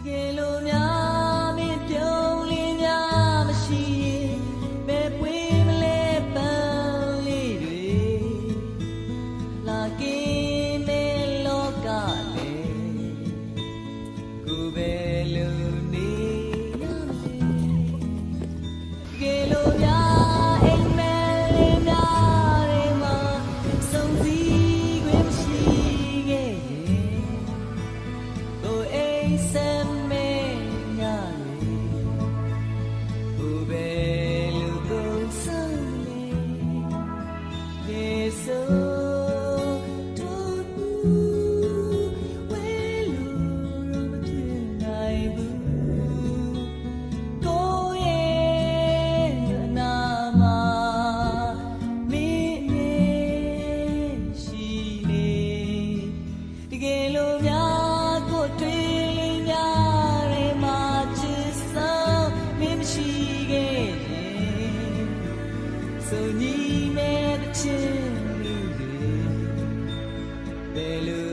ကယ်လို့များမင်းပြုံးလေးများမရှိရင်ဘယ်ပွေးမလဲပန်းလေးတွေလာကင်းတဲ့လောကလေးကိုပဲလို့နေရမယ်ကယ်လို့များအိမ်မဲလေးများတွေမှာစုံစည်းခွင့်မရှိခဲ့ရင်ကိုအိမ်စမ်းမဲညာကိုပဲလို့ကိုဆောင်လေရေဆိုတကယ်လို့များကိုတွေ့လေးများတွေမှာချစ်ဆုံးမင်းမရှိခဲ့ရင်ဆိုညီမဲ့တဲ့ချင်းလူတွေဘယ်လို